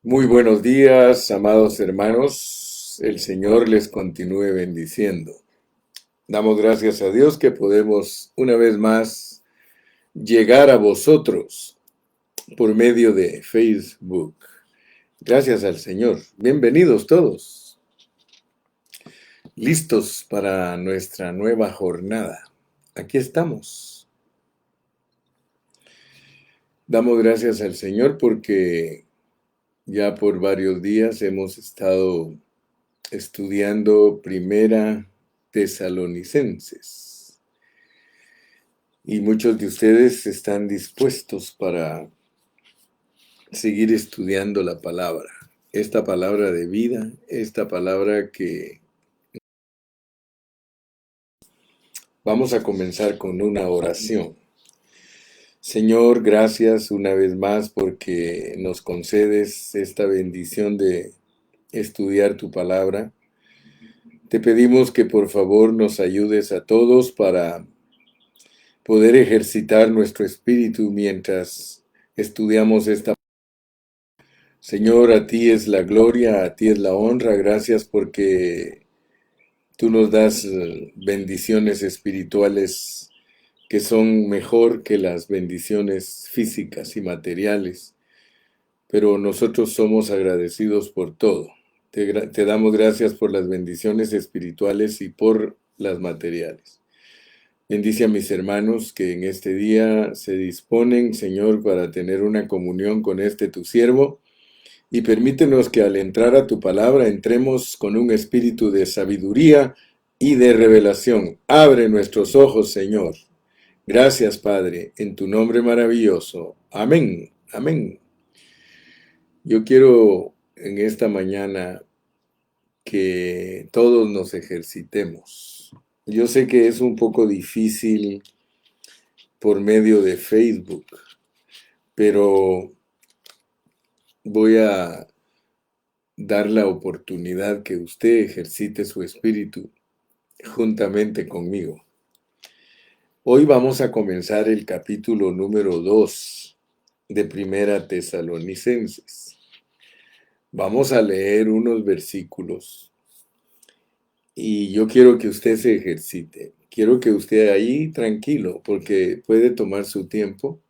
Muy buenos días, amados hermanos. El Señor les continúe bendiciendo. Damos gracias a Dios que podemos una vez más llegar a vosotros por medio de Facebook. Gracias al Señor. Bienvenidos todos. Listos para nuestra nueva jornada. Aquí estamos. Damos gracias al Señor porque ya por varios días hemos estado estudiando Primera Tesalonicenses. Y muchos de ustedes están dispuestos para seguir estudiando la palabra. Esta palabra de vida, esta palabra que vamos a comenzar con una oración. Señor, gracias una vez más porque nos concedes esta bendición de estudiar tu palabra. Te pedimos que por favor nos ayudes a todos para poder ejercitar nuestro espíritu mientras estudiamos esta. Señor, a ti es la gloria, a ti es la honra. Gracias porque tú nos das bendiciones espirituales que son mejor que las bendiciones físicas y materiales. Pero nosotros somos agradecidos por todo. Te damos gracias por las bendiciones espirituales y por las materiales. Bendice a mis hermanos que en este día se disponen, Señor, para tener una comunión con este tu siervo, y permítenos que al entrar a tu palabra entremos con un espíritu de sabiduría y de revelación. Abre nuestros ojos, Señor. Gracias, Padre, en tu nombre maravilloso. Amén, amén. Yo quiero en esta mañana que todos nos ejercitemos. Yo sé que es un poco difícil por medio de Facebook, pero voy a dar la oportunidad que usted ejercite su espíritu juntamente conmigo. Hoy vamos a comenzar el capítulo número 2 de Primera Tesalonicenses. Vamos a leer unos versículos y yo quiero que usted se ejercite. Quiero que usted ahí tranquilo, porque puede tomar su tiempo.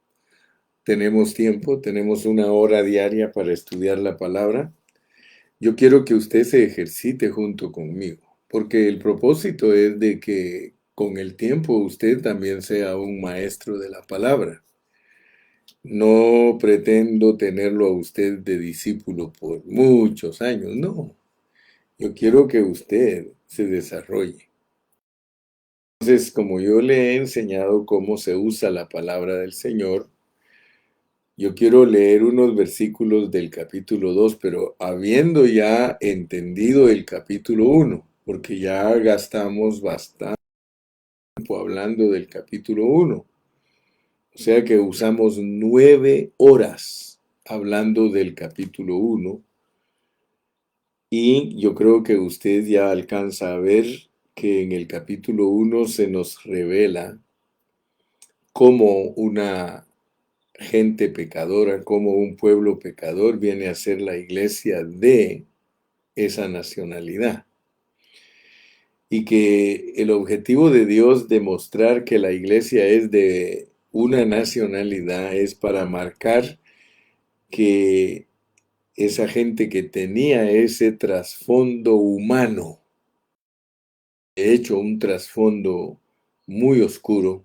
Tenemos tiempo, tenemos una hora diaria para estudiar la palabra. Yo quiero que usted se ejercite junto conmigo, porque el propósito es de que con el tiempo usted también sea un maestro de la palabra. No pretendo tenerlo a usted de discípulo por muchos años, no. Yo quiero que usted se desarrolle. Entonces, como yo le he enseñado cómo se usa la palabra del Señor, yo quiero leer unos versículos del capítulo 2, pero habiendo ya entendido el capítulo 1, porque ya gastamos bastante tiempo hablando del capítulo 1. O sea que usamos 9 horas hablando del capítulo 1, y yo creo que usted ya alcanza a ver que en el capítulo 1 se nos revela cómo una gente pecadora, como un pueblo pecador viene a ser la iglesia de esa nacionalidad. Y que el objetivo de Dios de mostrar que la iglesia es de una nacionalidad es para marcar que esa gente que tenía ese trasfondo humano, de hecho un trasfondo muy oscuro,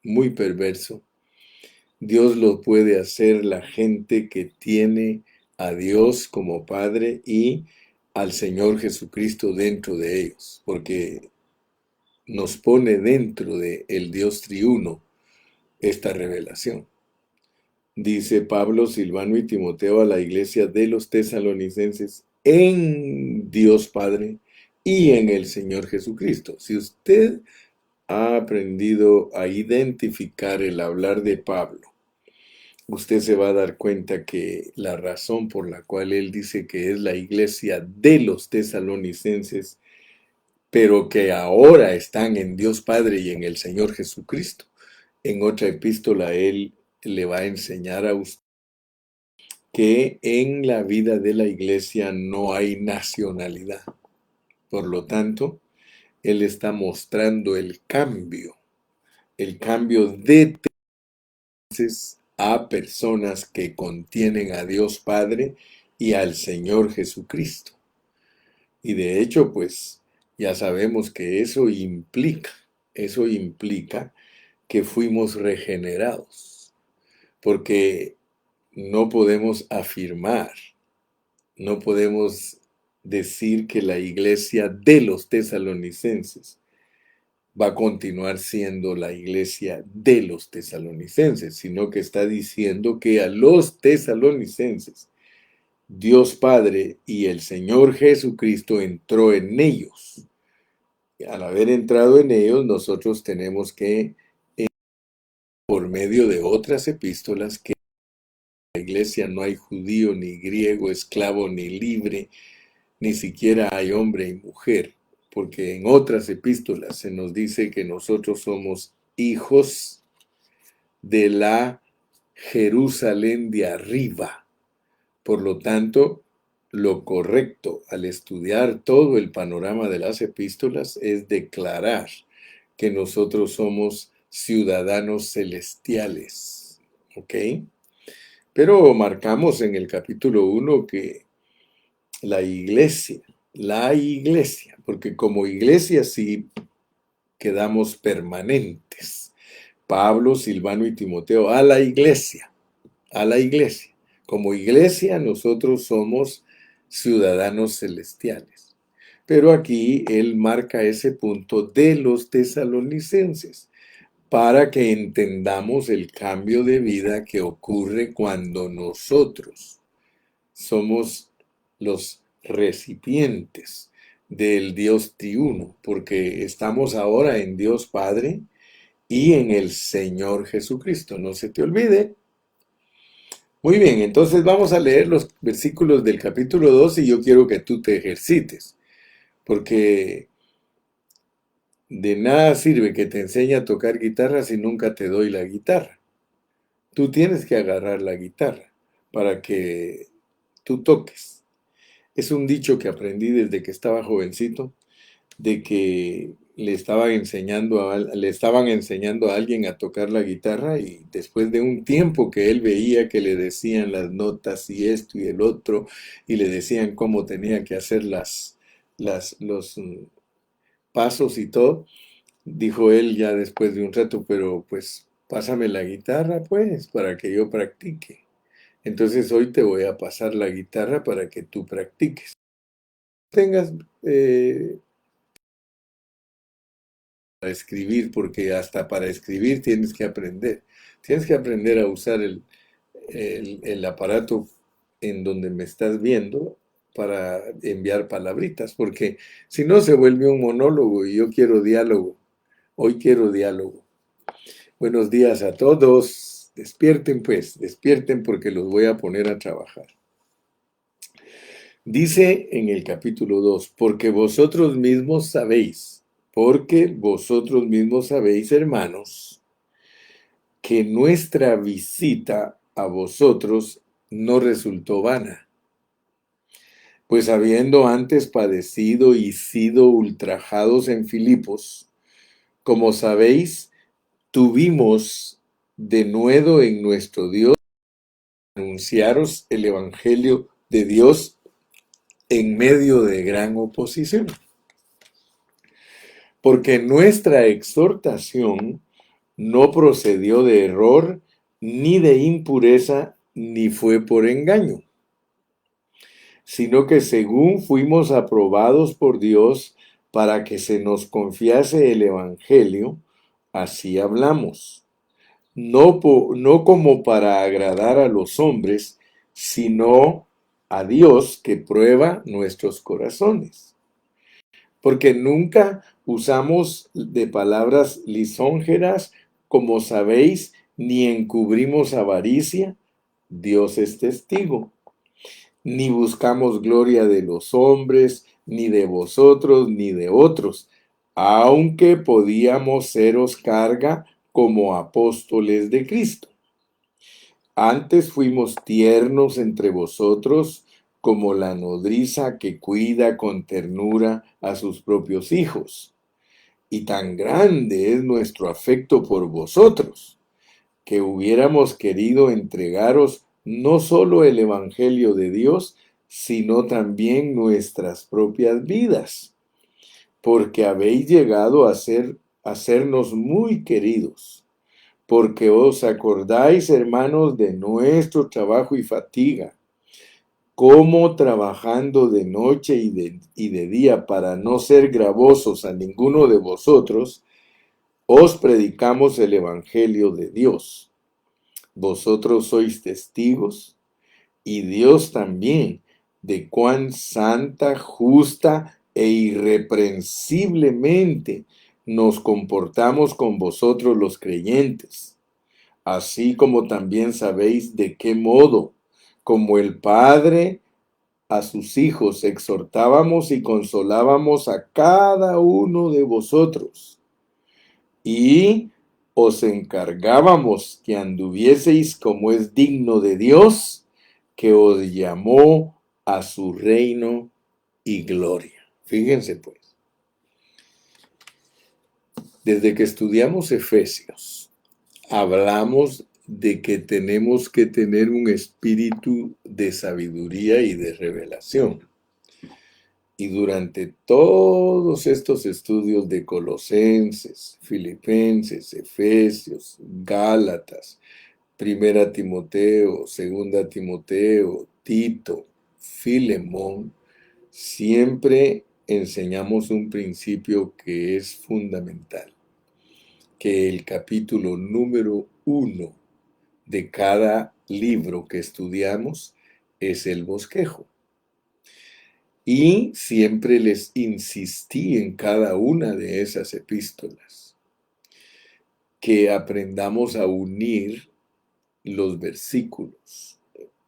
muy perverso, Dios lo puede hacer la gente que tiene a Dios como Padre y al Señor Jesucristo dentro de ellos, porque nos pone dentro de el Dios triuno esta revelación. Dice Pablo, Silvano y Timoteo a la iglesia de los tesalonicenses en Dios Padre y en el Señor Jesucristo. Si usted ha aprendido a identificar el hablar de Pablo, usted se va a dar cuenta que la razón por la cual él dice que es la iglesia de los tesalonicenses, pero que ahora están en Dios Padre y en el Señor Jesucristo. En otra epístola él le va a enseñar a usted que en la vida de la iglesia no hay nacionalidad. Por lo tanto, él está mostrando el cambio de tesis a personas que contienen a Dios Padre y al Señor Jesucristo. Y de hecho, pues ya sabemos que eso implica que fuimos regenerados, porque no podemos afirmar, no podemos decir que la iglesia de los tesalonicenses va a continuar siendo la iglesia de los tesalonicenses, sino que está diciendo que a los tesalonicenses, Dios Padre y el Señor Jesucristo entró en ellos. Al haber entrado en ellos, nosotros tenemos que, por medio de otras epístolas, que en la iglesia no hay judío, ni griego, esclavo, ni libre, ni siquiera hay hombre y mujer, porque en otras epístolas se nos dice que nosotros somos hijos de la Jerusalén de arriba. Por lo tanto, lo correcto al estudiar todo el panorama de las epístolas es declarar que nosotros somos ciudadanos celestiales. ¿Ok? Pero marcamos en el capítulo 1 que la iglesia, porque como iglesia sí quedamos permanentes. Pablo, Silvano y Timoteo, a la iglesia. Como iglesia nosotros somos ciudadanos celestiales. Pero aquí él marca ese punto de los tesalonicenses para que entendamos el cambio de vida que ocurre cuando nosotros somos los recipientes del Dios triuno, porque estamos ahora en Dios Padre y en el Señor Jesucristo. No se te olvide. Muy bien, entonces vamos a leer los versículos del capítulo 2 y yo quiero que tú te ejercites, porque de nada sirve que te enseñe a tocar guitarra si nunca te doy la guitarra. Tú tienes que agarrar la guitarra para que tú toques. Es un dicho que aprendí desde que estaba jovencito, de que le estaban enseñando a alguien a tocar la guitarra y después de un tiempo que él veía que le decían las notas y esto y el otro y le decían cómo tenía que hacer los pasos y todo, dijo él ya después de un rato, pero pues pásame la guitarra pues para que yo practique. Entonces hoy te voy a pasar la guitarra para que tú practiques. Tengas para escribir, porque hasta para escribir tienes que aprender. Tienes que aprender a usar el aparato en donde me estás viendo para enviar palabritas, porque si no se vuelve un monólogo y yo quiero diálogo. Hoy quiero diálogo. Buenos días a todos. Despierten pues, despierten porque los voy a poner a trabajar. Dice en el capítulo 2, porque vosotros mismos sabéis, hermanos, que nuestra visita a vosotros no resultó vana, pues habiendo antes padecido y sido ultrajados en Filipos, como sabéis, tuvimos denuedo en nuestro Dios anunciaros el Evangelio de Dios en medio de gran oposición. Porque nuestra exhortación no procedió de error, ni de impureza, ni fue por engaño, sino que según fuimos aprobados por Dios para que se nos confiase el Evangelio, así hablamos, no como para agradar a los hombres, sino a Dios que prueba nuestros corazones. Porque nunca usamos de palabras lisonjeras, como sabéis, ni encubrimos avaricia, Dios es testigo. Ni buscamos gloria de los hombres, ni de vosotros, ni de otros, aunque podíamos seros carga como apóstoles de Cristo. Antes fuimos tiernos entre vosotros como la nodriza que cuida con ternura a sus propios hijos. Y tan grande es nuestro afecto por vosotros, que hubiéramos querido entregaros no solo el Evangelio de Dios, sino también nuestras propias vidas, porque habéis llegado a sernos muy queridos, porque os acordáis, hermanos, de nuestro trabajo y fatiga, cómo trabajando de noche y de día para no ser gravosos a ninguno de vosotros, os predicamos el Evangelio de Dios. Vosotros sois testigos, y Dios también, de cuán santa, justa e irreprensiblemente nos comportamos con vosotros los creyentes, así como también sabéis de qué modo, como el Padre a sus hijos, exhortábamos y consolábamos a cada uno de vosotros, y os encargábamos que anduvieseis como es digno de Dios, que os llamó a su reino y gloria. Fíjense pues, desde que estudiamos Efesios, hablamos de que tenemos que tener un espíritu de sabiduría y de revelación. Y durante todos estos estudios de Colosenses, Filipenses, Efesios, Gálatas, Primera Timoteo, Segunda Timoteo, Tito, Filemón, siempre enseñamos un principio que es fundamental, que el capítulo número 1 de cada libro que estudiamos es el bosquejo. Y siempre les insistí en cada una de esas epístolas que aprendamos a unir los versículos,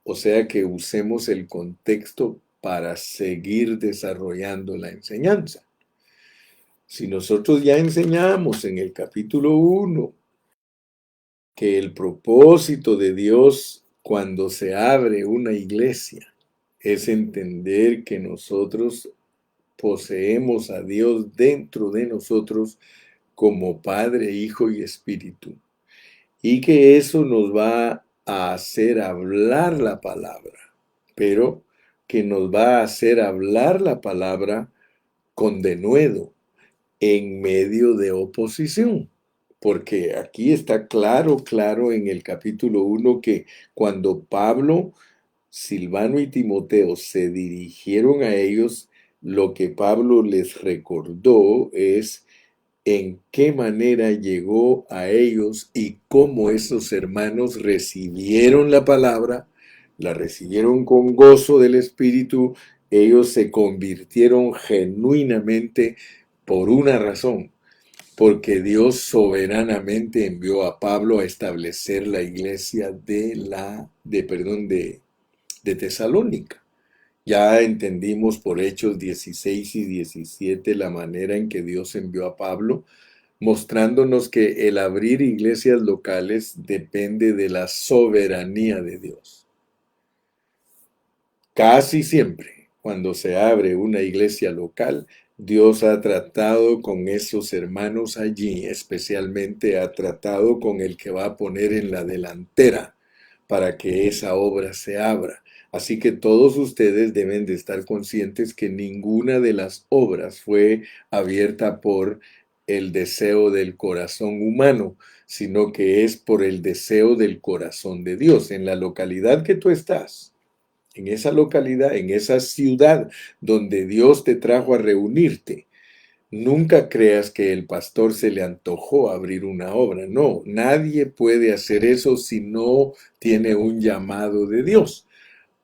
o sea que usemos el contexto para seguir desarrollando la enseñanza. Si nosotros ya enseñamos en el capítulo 1 que el propósito de Dios cuando se abre una iglesia es entender que nosotros poseemos a Dios dentro de nosotros como Padre, Hijo y Espíritu, y que eso nos va a hacer hablar la palabra, pero que nos va a hacer hablar la palabra con denuedo, en medio de oposición. Porque aquí está claro en el capítulo 1 que cuando Pablo, Silvano y Timoteo se dirigieron a ellos, lo que Pablo les recordó es en qué manera llegó a ellos y cómo esos hermanos recibieron la palabra, la recibieron con gozo del Espíritu, ellos se convirtieron genuinamente por una razón, porque Dios soberanamente envió a Pablo a establecer la iglesia de Tesalónica. Ya entendimos por Hechos 16 y 17 la manera en que Dios envió a Pablo, mostrándonos que el abrir iglesias locales depende de la soberanía de Dios. Casi siempre, cuando se abre una iglesia local, Dios ha tratado con esos hermanos allí, especialmente ha tratado con el que va a poner en la delantera para que esa obra se abra. Así que todos ustedes deben de estar conscientes que ninguna de las obras fue abierta por el deseo del corazón humano, sino que es por el deseo del corazón de Dios. En la localidad que tú estás, en esa localidad, en esa ciudad donde Dios te trajo a reunirte, nunca creas que el pastor se le antojó abrir una obra. No, nadie puede hacer eso si no tiene un llamado de Dios.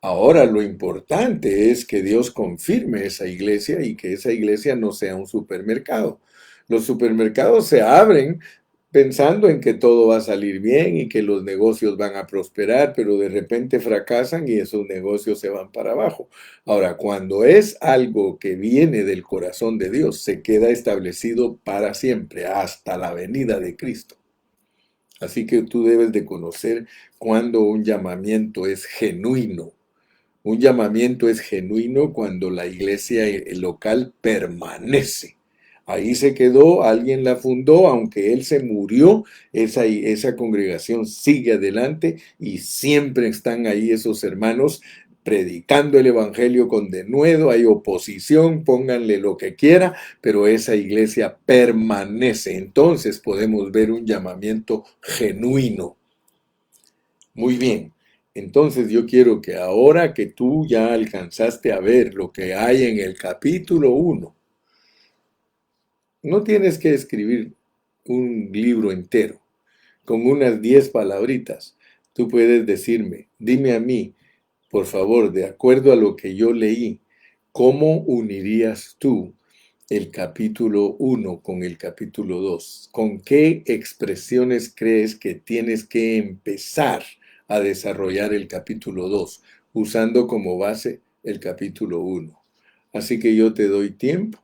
Ahora lo importante es que Dios confirme esa iglesia y que esa iglesia no sea un supermercado. Los supermercados se abren pensando en que todo va a salir bien y que los negocios van a prosperar, pero de repente fracasan y esos negocios se van para abajo. Ahora, cuando es algo que viene del corazón de Dios, se queda establecido para siempre, hasta la venida de Cristo. Así que tú debes de conocer cuando un llamamiento es genuino. Un llamamiento es genuino cuando la iglesia local permanece. Ahí se quedó, alguien la fundó, aunque él se murió, esa congregación sigue adelante y siempre están ahí esos hermanos predicando el evangelio con denuedo, hay oposición, pónganle lo que quiera, pero esa iglesia permanece. Entonces podemos ver un llamamiento genuino. Muy bien. Entonces yo quiero que ahora que tú ya alcanzaste a ver lo que hay en el capítulo 1, no tienes que escribir un libro entero con unas 10 palabritas. Tú puedes decirme, dime a mí, por favor, de acuerdo a lo que yo leí, ¿cómo unirías tú el capítulo 1 con el capítulo 2? ¿Con qué expresiones crees que tienes que empezar a desarrollar el capítulo 2, usando como base el capítulo 1? Así que yo te doy tiempo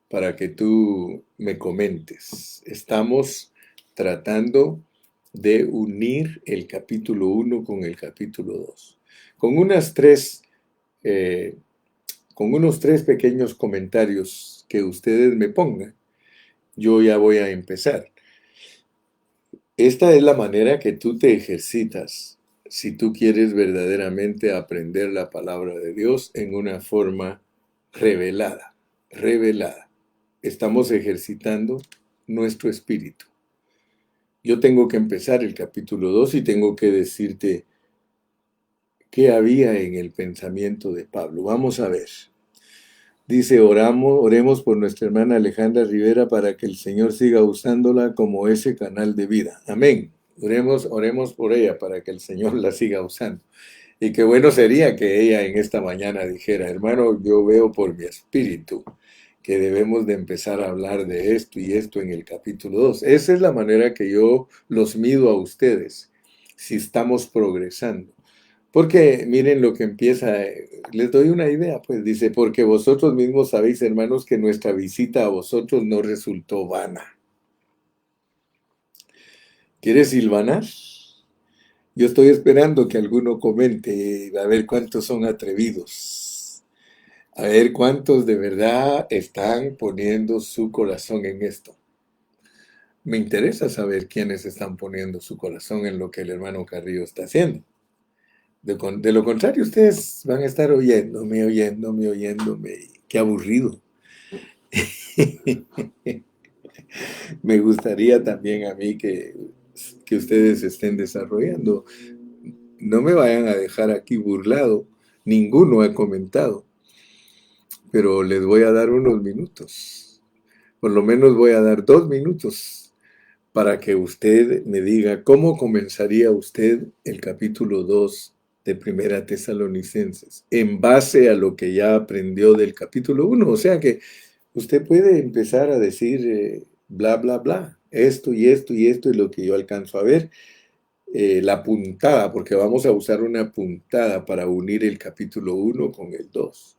para que tú me comentes. Estamos tratando de unir el capítulo 1 con el capítulo 2. Con unas tres eh, con unos 3 pequeños comentarios que ustedes me pongan, yo ya voy a empezar. Esta es la manera que tú te ejercitas si tú quieres verdaderamente aprender la palabra de Dios en una forma revelada, revelada. Estamos ejercitando nuestro espíritu. Yo tengo que empezar el capítulo 2 y tengo que decirte qué había en el pensamiento de Pablo. Vamos a ver. Dice, oremos por nuestra hermana Alejandra Rivera para que el Señor siga usándola como ese canal de vida. Amén. Oremos por ella para que el Señor la siga usando. Y qué bueno sería que ella en esta mañana dijera, hermano, yo veo por mi espíritu que debemos de empezar a hablar de esto y esto en el capítulo 2. Esa es la manera que yo los mido a ustedes, si estamos progresando. Porque miren lo que empieza, les doy una idea, pues dice, porque vosotros mismos sabéis, hermanos, que nuestra visita a vosotros no resultó vana. ¿Quieres silvanar? Yo estoy esperando que alguno comente, a ver cuántos son atrevidos, a ver cuántos de verdad están poniendo su corazón en esto. Me interesa saber quiénes están poniendo su corazón en lo que el hermano Carrillo está haciendo. De lo contrario, ustedes van a estar oyéndome. Qué aburrido. Me gustaría también a mí que ustedes estén desarrollando. No me vayan a dejar aquí burlado. Ninguno ha comentado, pero les voy a dar unos minutos. Por lo menos voy a dar 2 minutos para que usted me diga cómo comenzaría usted el capítulo 2 de Primera Tesalonicenses, en base a lo que ya aprendió del capítulo 1. O sea que usted puede empezar a decir bla, bla, bla, esto y esto y esto es lo que yo alcanzo a ver. La puntada, porque vamos a usar una puntada para unir el capítulo 1 con el 2.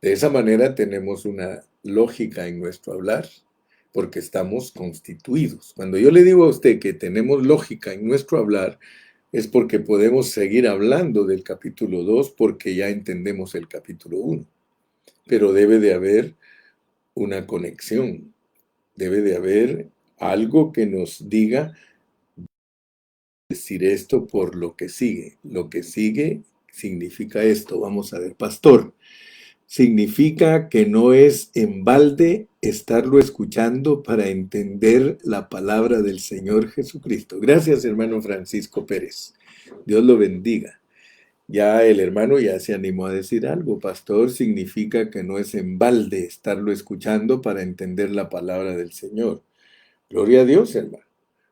De esa manera tenemos una lógica en nuestro hablar, porque estamos constituidos. Cuando yo le digo a usted que tenemos lógica en nuestro hablar, es porque podemos seguir hablando del capítulo 2 porque ya entendemos el capítulo 1. Pero debe de haber una conexión, debe de haber algo que nos diga decir esto por lo que sigue. Lo que sigue significa esto. Vamos a ver, pastor. Significa que no es en balde estarlo escuchando para entender la palabra del Señor Jesucristo. Gracias, hermano Francisco Pérez. Dios lo bendiga. Ya el hermano ya se animó a decir algo. Pastor, significa que no es en balde estarlo escuchando para entender la palabra del Señor. Gloria a Dios, hermano.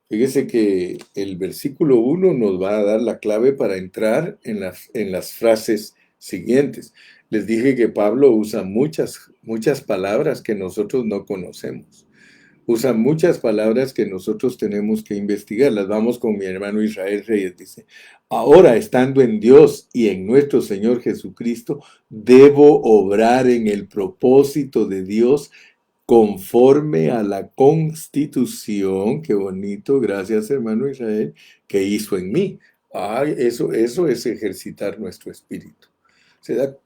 Fíjese que el versículo 1 nos va a dar la clave para entrar en las frases siguientes. Les dije que Pablo usa muchas palabras que nosotros no conocemos. Usa muchas palabras que nosotros tenemos que investigar. Las vamos con mi hermano Israel Reyes. Dice, ahora estando en Dios y en nuestro Señor Jesucristo, debo obrar en el propósito de Dios conforme a la constitución, qué bonito, gracias hermano Israel, que hizo en mí. Ay, eso es ejercitar nuestro espíritu. ¿Se da,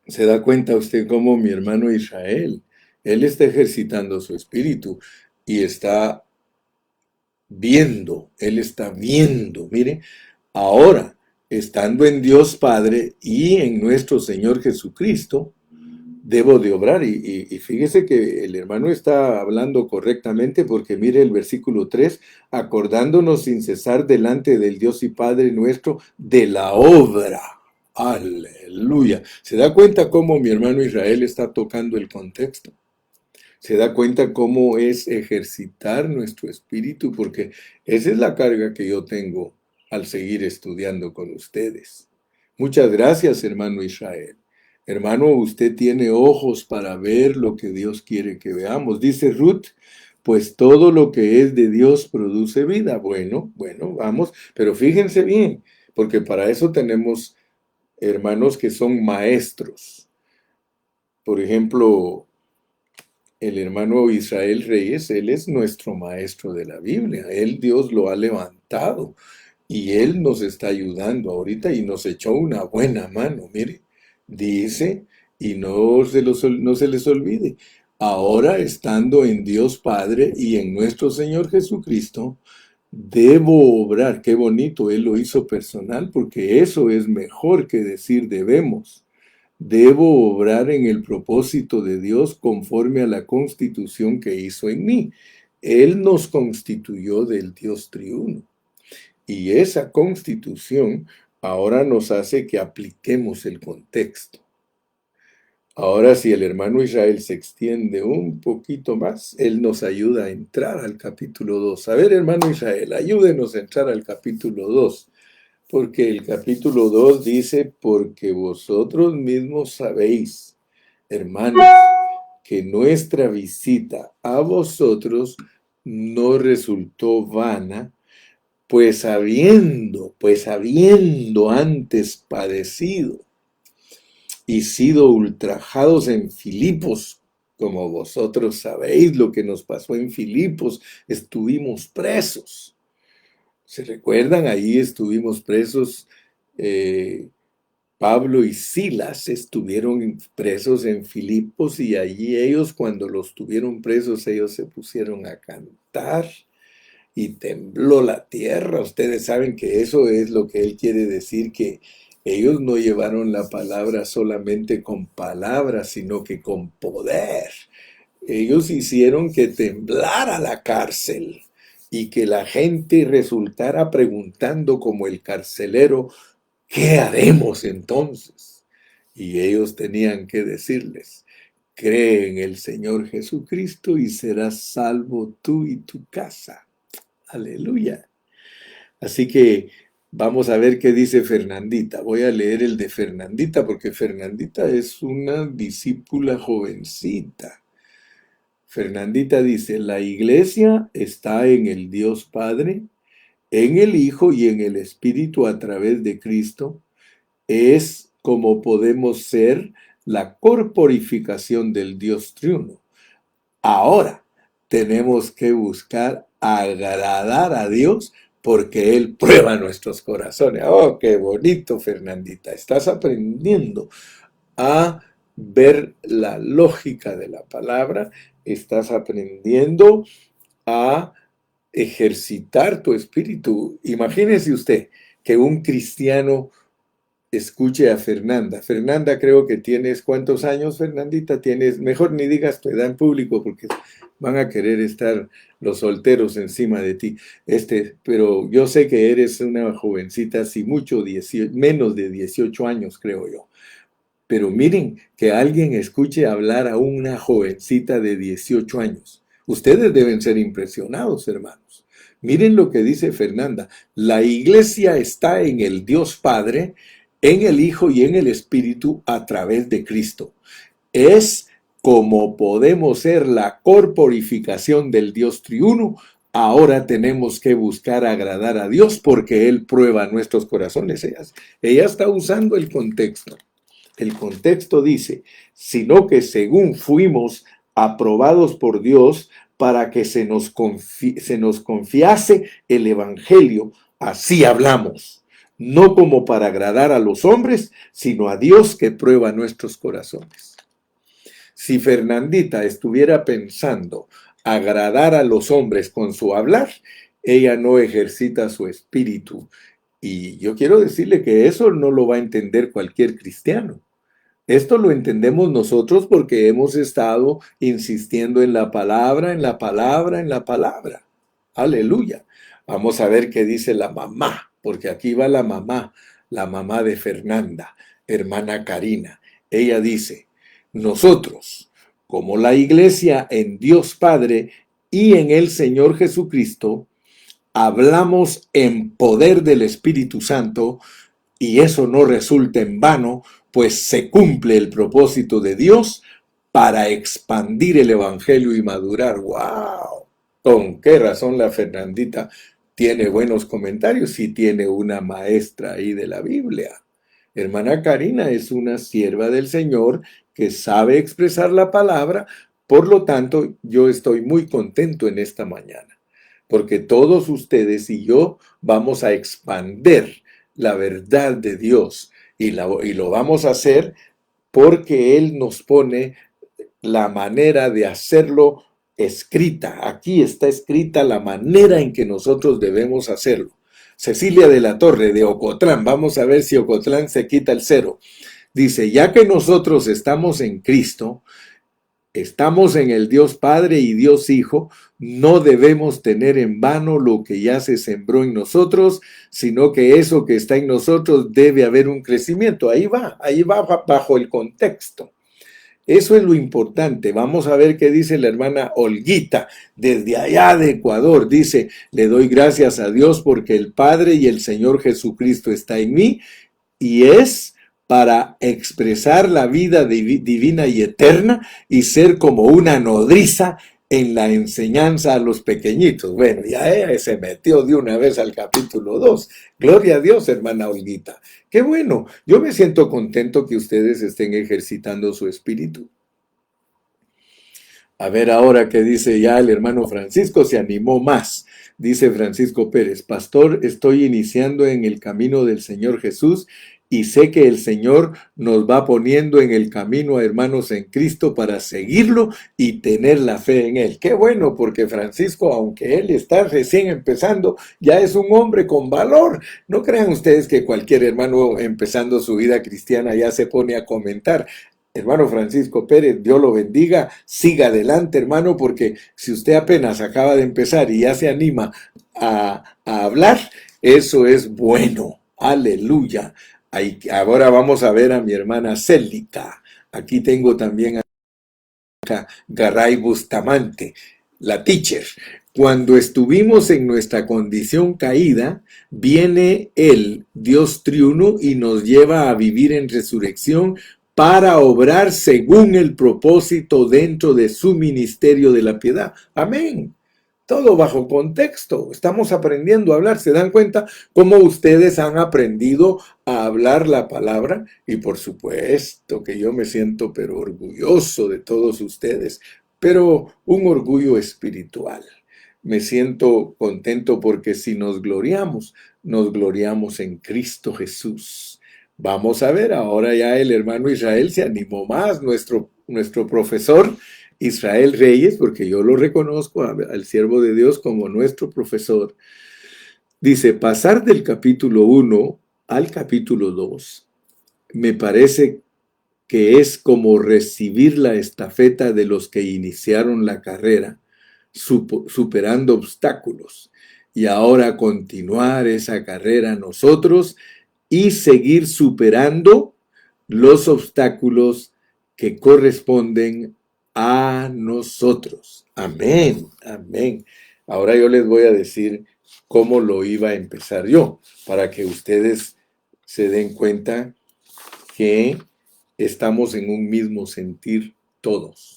se da cuenta usted cómo mi hermano Israel, él está ejercitando su espíritu y está viendo, él está viendo, mire, ahora, estando en Dios Padre y en nuestro Señor Jesucristo, debo de obrar. Y fíjese que el hermano está hablando correctamente porque mire el versículo 3, acordándonos sin cesar delante del Dios y Padre nuestro de la obra. Aleluya. ¿Se da cuenta cómo mi hermano Israel está tocando el contexto? Se da cuenta cómo es ejercitar nuestro espíritu, porque esa es la carga que yo tengo al seguir estudiando con ustedes. Muchas gracias, hermano Israel. Hermano, usted tiene ojos para ver lo que Dios quiere que veamos. Dice Ruth, pues todo lo que es de Dios produce vida. Bueno, vamos, pero fíjense bien, porque para eso tenemos hermanos que son maestros. Por ejemplo, el hermano Israel Reyes, él es nuestro maestro de la Biblia. Él, Dios lo ha levantado y él nos está ayudando ahorita y nos echó una buena mano. Mire, dice, y no se les olvide, ahora estando en Dios Padre y en nuestro Señor Jesucristo, debo obrar. Qué bonito, él lo hizo personal porque eso es mejor que decir debemos. Debo obrar en el propósito de Dios conforme a la constitución que hizo en mí. Él nos constituyó del Dios triuno. Y esa constitución ahora nos hace que apliquemos el contexto. Ahora, si el hermano Israel se extiende un poquito más, él nos ayuda a entrar al capítulo 2. A ver, hermano Israel, ayúdenos a entrar al capítulo 2. Porque el capítulo 2 dice, porque vosotros mismos sabéis, hermanos, que nuestra visita a vosotros no resultó vana, pues habiendo antes padecido y sido ultrajados en Filipos, como vosotros sabéis lo que nos pasó en Filipos, estuvimos presos. ¿Se recuerdan? Ahí estuvimos presos. Pablo y Silas estuvieron presos en Filipos y allí ellos, cuando los tuvieron presos, ellos se pusieron a cantar y tembló la tierra. Ustedes saben que eso es lo que él quiere decir, que ellos no llevaron la palabra solamente con palabras, sino que con poder. Ellos hicieron que temblara la cárcel y que la gente resultara preguntando como el carcelero, ¿qué haremos entonces? Y ellos tenían que decirles, cree en el Señor Jesucristo y serás salvo tú y tu casa. Aleluya. Así que vamos a ver qué dice Fernandita. Voy a leer el de Fernandita porque Fernandita es una discípula jovencita. Fernandita dice, la iglesia está en el Dios Padre, en el Hijo y en el Espíritu a través de Cristo. Es como podemos ser la corporificación del Dios triuno. Ahora tenemos que buscar agradar a Dios porque Él prueba nuestros corazones. Oh, qué bonito, Fernandita. Estás aprendiendo a ver la lógica de la palabra. Estás aprendiendo a ejercitar tu espíritu. Imagínese usted que un cristiano escuche a Fernanda. Fernanda, creo que tienes, ¿cuántos años, Fernandita? Tienes, mejor ni digas tu edad en público porque van a querer estar los solteros encima de ti. Pero yo sé que eres una jovencita, si mucho, menos de 18 años, creo yo. Pero miren, que alguien escuche hablar a una jovencita de 18 años. Ustedes deben ser impresionados, hermanos. Miren lo que dice Fernanda. La iglesia está en el Dios Padre, en el Hijo y en el Espíritu a través de Cristo. Es como podemos ser la corporificación del Dios triuno. Ahora tenemos que buscar agradar a Dios porque Él prueba nuestros corazones. Ella está usando el contexto. El contexto dice, sino que según fuimos aprobados por Dios para que se nos confiase el Evangelio. Así hablamos, no como para agradar a los hombres, sino a Dios que prueba nuestros corazones. Si Fernandita estuviera pensando agradar a los hombres con su hablar, ella no ejercita su espíritu. Y yo quiero decirle que eso no lo va a entender cualquier cristiano. Esto lo entendemos nosotros porque hemos estado insistiendo en la palabra, en la palabra, en la palabra. Aleluya. Vamos a ver qué dice la mamá, porque aquí va la mamá de Fernanda, hermana Karina. Ella dice, nosotros, como la iglesia en Dios Padre y en el Señor Jesucristo, hablamos en poder del Espíritu Santo, y eso no resulta en vano, pues se cumple el propósito de Dios para expandir el Evangelio y madurar. ¡Wow! ¿Con qué razón la Fernandita tiene buenos comentarios y tiene una maestra ahí de la Biblia? Hermana Karina es una sierva del Señor que sabe expresar la palabra, por lo tanto, yo estoy muy contento en esta mañana, porque todos ustedes y yo vamos a expander la verdad de Dios y lo vamos a hacer porque Él nos pone la manera de hacerlo escrita. Aquí está escrita la manera en que nosotros debemos hacerlo. Cecilia de la Torre, de Ocotlán, vamos a ver si Ocotlán se quita el cero. Dice, ya que nosotros estamos en Cristo, estamos en el Dios Padre y Dios Hijo, no debemos tener en vano lo que ya se sembró en nosotros, sino que eso que está en nosotros debe haber un crecimiento. Ahí va bajo el contexto. Eso es lo importante. Vamos a ver qué dice la hermana Olguita, desde allá de Ecuador. Dice, le doy gracias a Dios porque el Padre y el Señor Jesucristo está en mí y es para expresar la vida divina y eterna y ser como una nodriza en la enseñanza a los pequeñitos. Bueno, ya ella se metió de una vez al capítulo 2. Gloria a Dios, hermana Olguita. Qué bueno, yo me siento contento que ustedes estén ejercitando su espíritu. A ver ahora qué dice ya el hermano Francisco, se animó más. Dice Francisco Pérez, pastor, estoy iniciando en el camino del Señor Jesús y sé que el Señor nos va poniendo en el camino a hermanos en Cristo para seguirlo y tener la fe en Él. Qué bueno, porque Francisco, aunque él está recién empezando, ya es un hombre con valor. No crean ustedes que cualquier hermano empezando su vida cristiana ya se pone a comentar. Hermano Francisco Pérez, Dios lo bendiga, siga adelante, hermano, porque si usted apenas acaba de empezar y ya se anima a hablar, eso es bueno. Aleluya. Ahora vamos a ver a mi hermana Célica. Aquí tengo también a Garay Bustamante, la teacher. Cuando estuvimos en nuestra condición caída, viene Él, Dios triuno, y nos lleva a vivir en resurrección para obrar según el propósito dentro de su ministerio de la piedad. Amén. Todo bajo contexto. Estamos aprendiendo a hablar. ¿Se dan cuenta cómo ustedes han aprendido a hablar la palabra? Y por supuesto que yo me siento pero orgulloso de todos ustedes, pero un orgullo espiritual. Me siento contento porque si nos gloriamos en Cristo Jesús. Vamos a ver, ahora ya el hermano Israel se animó más, nuestro profesor Israel Reyes, porque yo lo reconozco al siervo de Dios como nuestro profesor. Dice, pasar del capítulo 1 al capítulo 2 me parece que es como recibir la estafeta de los que iniciaron la carrera, superando obstáculos, y ahora continuar esa carrera nosotros y seguir superando los obstáculos que corresponden a nosotros. Amén, amén. Ahora yo les voy a decir cómo lo iba a empezar yo, para que ustedes se den cuenta que estamos en un mismo sentir todos,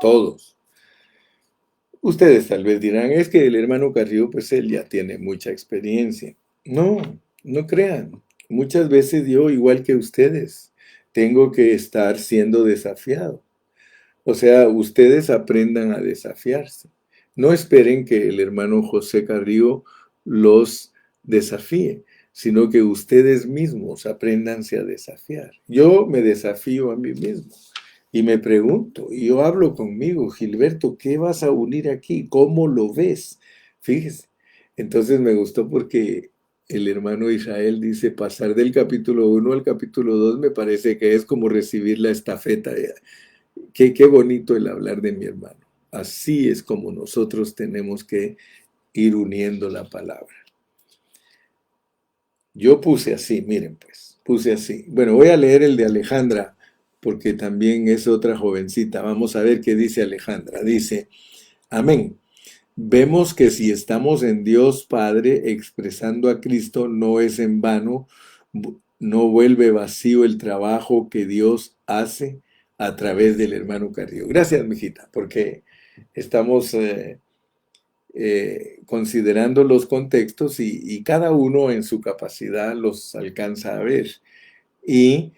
todos. Ustedes tal vez dirán, es que el hermano Carrillo, pues él ya tiene mucha experiencia. No, no crean. Muchas veces yo, igual que ustedes, tengo que estar siendo desafiado. O sea, ustedes aprendan a desafiarse. No esperen que el hermano José Carrillo los desafíe, sino que ustedes mismos apréndanse a desafiar. Yo me desafío a mí mismo y me pregunto, y yo hablo conmigo, Gilberto, ¿qué vas a unir aquí? ¿Cómo lo ves? Fíjese. Entonces me gustó porque el hermano Israel dice, pasar del capítulo 1 al capítulo 2 me parece que es como recibir la estafeta. Qué bonito el hablar de mi hermano. Así es como nosotros tenemos que ir uniendo la palabra. Yo puse así, miren pues, puse así. Bueno, voy a leer el de Alejandra, porque también es otra jovencita. Vamos a ver qué dice Alejandra. Dice, amén. Vemos que si estamos en Dios Padre expresando a Cristo, no es en vano, no vuelve vacío el trabajo que Dios hace a través del hermano Carrillo. Gracias, mijita, porque estamos considerando los contextos y cada uno en su capacidad los alcanza a ver. Y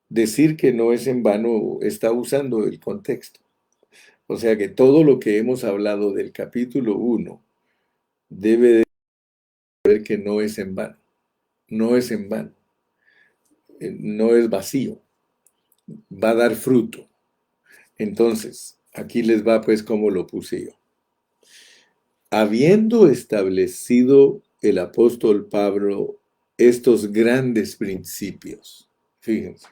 decir que no es en vano está usando el contexto. O sea que todo lo que hemos hablado del capítulo 1 debe de saber que no es en vano, no es en vano, no es vacío, va a dar fruto. Entonces, aquí les va pues como lo puse yo. Habiendo establecido el apóstol Pablo estos grandes principios, fíjense,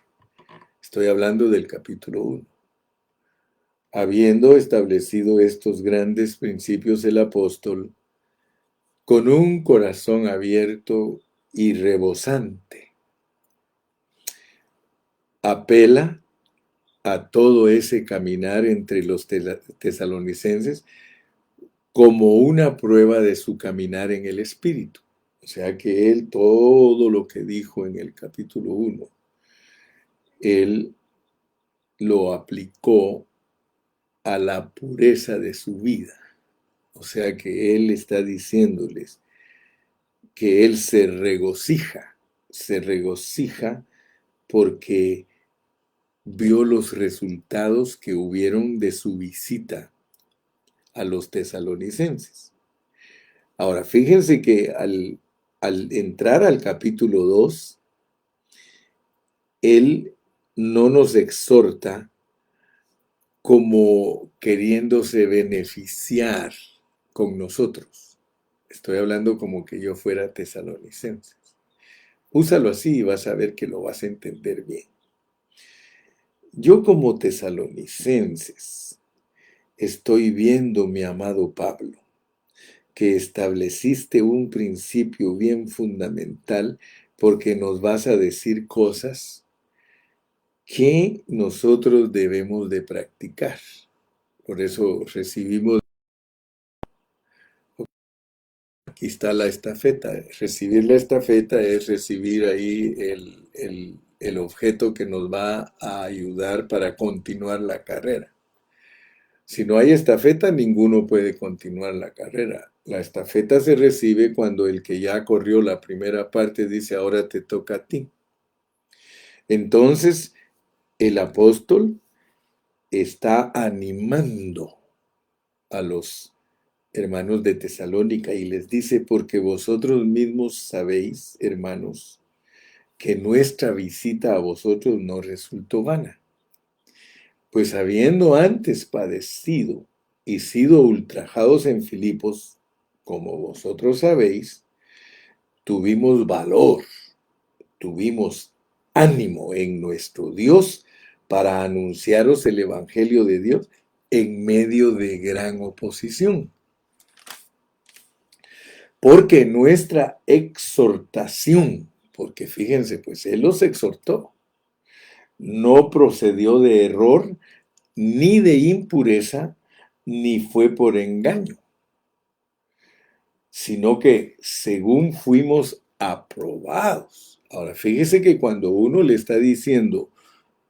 estoy hablando del capítulo 1. Habiendo establecido estos grandes principios el apóstol, con un corazón abierto y rebosante, apela a todo ese caminar entre los tesalonicenses como una prueba de su caminar en el Espíritu. O sea que él, todo lo que dijo en el capítulo 1, él lo aplicó a la pureza de su vida. O sea que él está diciéndoles que él se regocija porque vio los resultados que hubieron de su visita a los tesalonicenses. Ahora, fíjense que al entrar al capítulo 2, él no nos exhorta como queriéndose beneficiar con nosotros. Estoy hablando como que yo fuera tesalonicense. Úsalo así y vas a ver que lo vas a entender bien. Yo como tesalonicenses estoy viendo, mi amado Pablo, que estableciste un principio bien fundamental porque nos vas a decir cosas que nosotros debemos de practicar. Por eso recibimos, aquí está la estafeta. Recibir la estafeta es recibir ahí el objeto que nos va a ayudar para continuar la carrera. Si no hay estafeta, ninguno puede continuar la carrera. La estafeta se recibe cuando el que ya corrió la primera parte dice, ahora te toca a ti. Entonces, el apóstol está animando a los hermanos de Tesalónica y les dice, porque vosotros mismos sabéis, hermanos, que nuestra visita a vosotros no resultó vana. Pues habiendo antes padecido y sido ultrajados en Filipos, como vosotros sabéis, tuvimos valor, tuvimos ánimo en nuestro Dios para anunciaros el Evangelio de Dios en medio de gran oposición. Porque nuestra exhortación, porque fíjense, pues Él los exhortó, no procedió de error, ni de impureza, ni fue por engaño, sino que según fuimos aprobados. Ahora, fíjese que cuando uno le está diciendo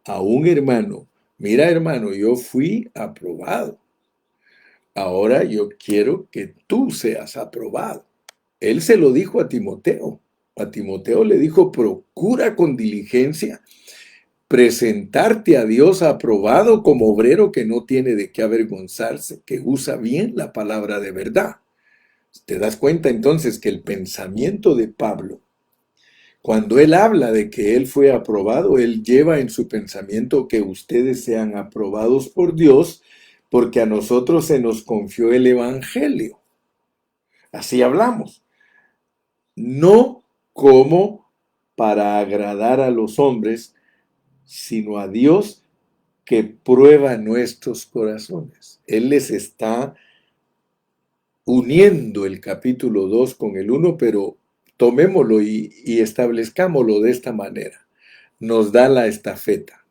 a un hermano, mira hermano, yo fui aprobado, ahora yo quiero que tú seas aprobado. Él se lo dijo a Timoteo. A Timoteo le dijo, procura con diligencia presentarte a Dios aprobado como obrero que no tiene de qué avergonzarse, que usa bien la palabra de verdad. ¿Te das cuenta entonces que el pensamiento de Pablo, cuando él habla de que él fue aprobado, él lleva en su pensamiento que ustedes sean aprobados por Dios, porque a nosotros se nos confió el evangelio? Así hablamos. No como para agradar a los hombres, sino a Dios que prueba nuestros corazones. Él les está uniendo el capítulo 2 con el 1, pero tomémoslo y establezcámoslo de esta manera. Nos da la estafeta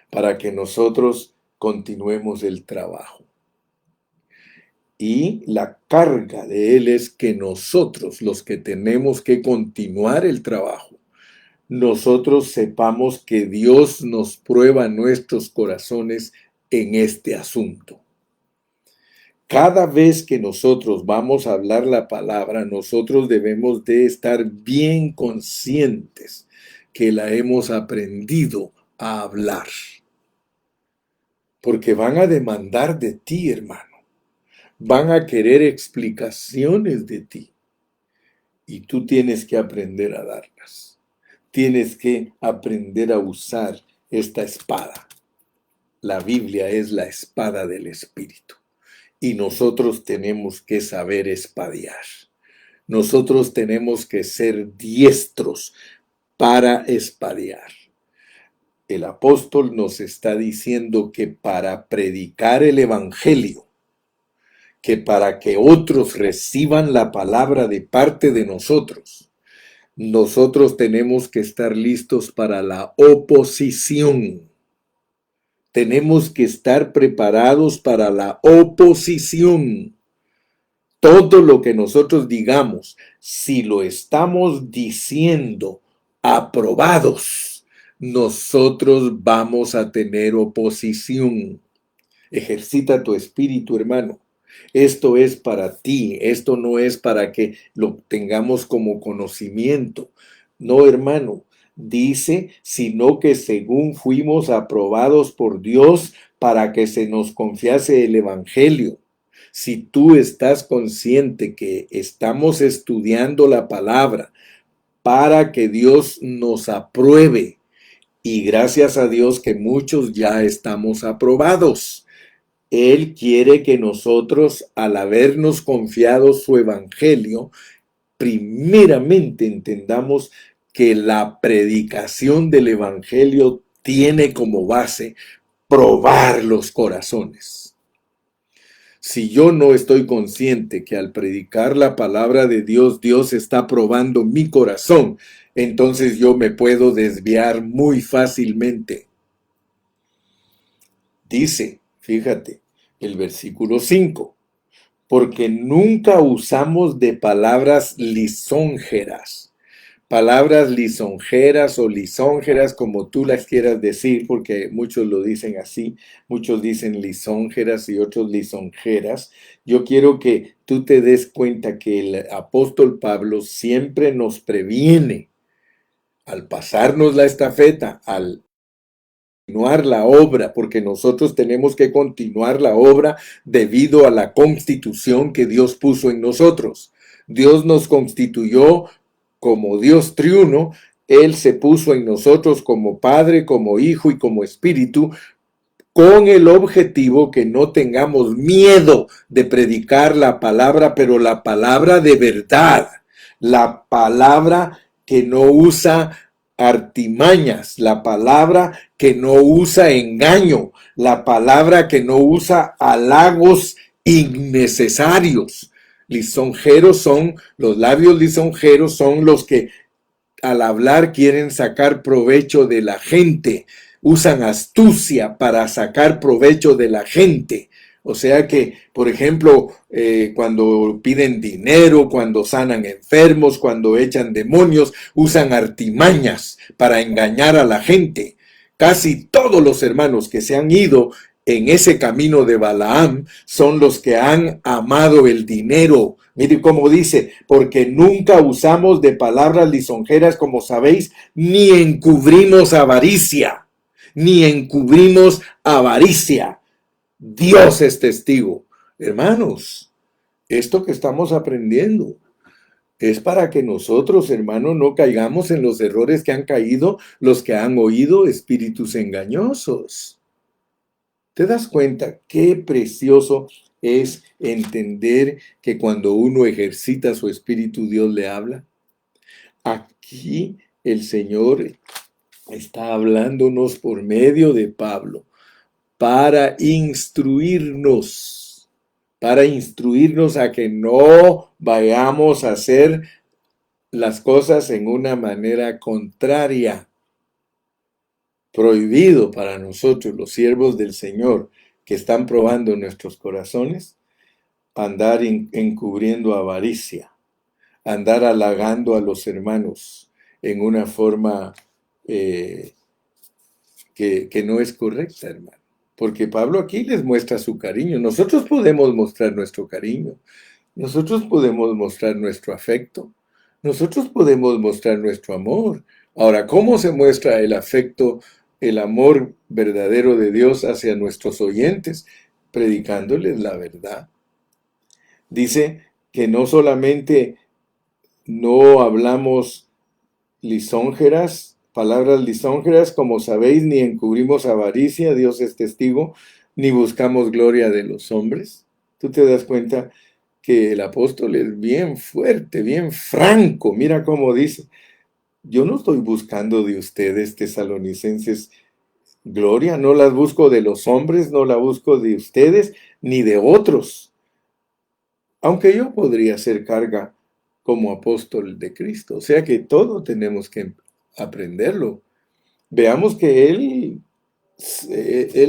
para que nosotros continuemos el trabajo. Y la carga de Él es que nosotros, los que tenemos que continuar el trabajo, nosotros sepamos que Dios nos prueba nuestros corazones en este asunto. Cada vez que nosotros vamos a hablar la palabra, nosotros debemos de estar bien conscientes que la hemos aprendido a hablar. Porque van a demandar de ti, hermano. Van a querer explicaciones de ti. Y tú tienes que aprender a darlas. Tienes que aprender a usar esta espada. La Biblia es la espada del Espíritu. Y nosotros tenemos que saber espadear. Nosotros tenemos que ser diestros para espadear. El apóstol nos está diciendo que para predicar el evangelio, que para que otros reciban la palabra de parte de nosotros, nosotros tenemos que estar listos para la oposición. Tenemos que estar preparados para la oposición. Todo lo que nosotros digamos, si lo estamos diciendo aprobados, nosotros vamos a tener oposición. Ejercita tu espíritu, hermano. Esto es para ti, esto no es para que lo tengamos como conocimiento. No, hermano, dice, sino que según fuimos aprobados por Dios para que se nos confiase el evangelio. Si tú estás consciente que estamos estudiando la palabra para que Dios nos apruebe, y gracias a Dios que muchos ya estamos aprobados, Él quiere que nosotros, al habernos confiado su evangelio, primeramente entendamos que la predicación del evangelio tiene como base probar los corazones. Si yo no estoy consciente que al predicar la palabra de Dios, Dios está probando mi corazón, entonces yo me puedo desviar muy fácilmente. Dice, fíjate, el versículo 5, porque nunca usamos de palabras lisonjeras. Palabras lisonjeras o lisonjeras, como tú las quieras decir, porque muchos lo dicen así, muchos dicen lisonjeras y otros lisonjeras. Yo quiero que tú te des cuenta que el apóstol Pablo siempre nos previene al pasarnos la estafeta, al continuar la obra, porque nosotros tenemos que continuar la obra debido a la constitución que Dios puso en nosotros. Dios nos constituyó como Dios triuno, Él se puso en nosotros como Padre, como Hijo y como Espíritu, con el objetivo que no tengamos miedo de predicar la palabra, pero la palabra de verdad, la palabra que no usa artimañas, la palabra que no usa engaño, la palabra que no usa halagos innecesarios. Lisonjeros son, los labios lisonjeros son los que al hablar quieren sacar provecho de la gente, usan astucia para sacar provecho de la gente. O sea que, por ejemplo, cuando piden dinero, cuando sanan enfermos, cuando echan demonios, usan artimañas para engañar a la gente. Casi todos los hermanos que se han ido en ese camino de Balaam son los que han amado el dinero. Mire cómo dice, porque nunca usamos de palabras lisonjeras, como sabéis, ni encubrimos avaricia, ni encubrimos avaricia. Dios es testigo. Hermanos, esto que estamos aprendiendo es para que nosotros, hermanos, no caigamos en los errores que han caído los que han oído espíritus engañosos. ¿Te das cuenta qué precioso es entender que cuando uno ejercita su espíritu, Dios le habla? Aquí el Señor está hablándonos por medio de Pablo para instruirnos a que no vayamos a hacer las cosas en una manera contraria. Prohibido para nosotros, los siervos del Señor, que están probando nuestros corazones, andar encubriendo avaricia, andar halagando a los hermanos en una forma que no es correcta, hermano. Porque Pablo aquí les muestra su cariño. Nosotros podemos mostrar nuestro cariño. Nosotros podemos mostrar nuestro afecto. Nosotros podemos mostrar nuestro amor. Ahora, ¿cómo se muestra el afecto, el amor verdadero de Dios hacia nuestros oyentes? Predicándoles la verdad. Dice que no solamente no hablamos lisonjeras, palabras lisonjeras, como sabéis, ni encubrimos avaricia, Dios es testigo, ni buscamos gloria de los hombres. Tú te das cuenta que el apóstol es bien fuerte, bien franco. Mira cómo dice, yo no estoy buscando de ustedes, tesalonicenses, gloria, no las busco de los hombres, no la busco de ustedes, ni de otros. Aunque yo podría ser carga como apóstol de Cristo. O sea que todo tenemos que aprenderlo. Veamos que él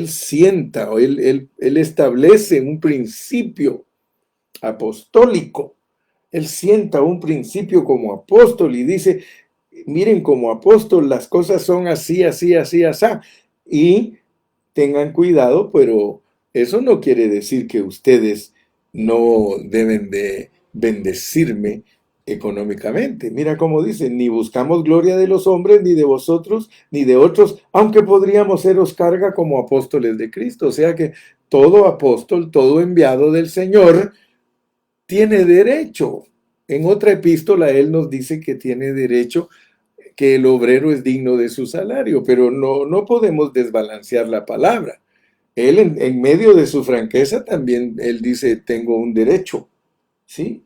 sienta o él establece un principio apostólico. Él sienta un principio como apóstol y dice, miren, como apóstol las cosas son así, así, así, así. Y tengan cuidado, pero eso no quiere decir que ustedes no deben de bendecirme económicamente. Mira cómo dice, ni buscamos gloria de los hombres, ni de vosotros, ni de otros, aunque podríamos seros carga como apóstoles de Cristo. O sea que todo apóstol, todo enviado del Señor, tiene derecho. En otra epístola él nos dice que tiene derecho, que el obrero es digno de su salario, pero no podemos desbalancear la palabra. Él en medio de su franqueza también, él dice, tengo un derecho, ¿sí?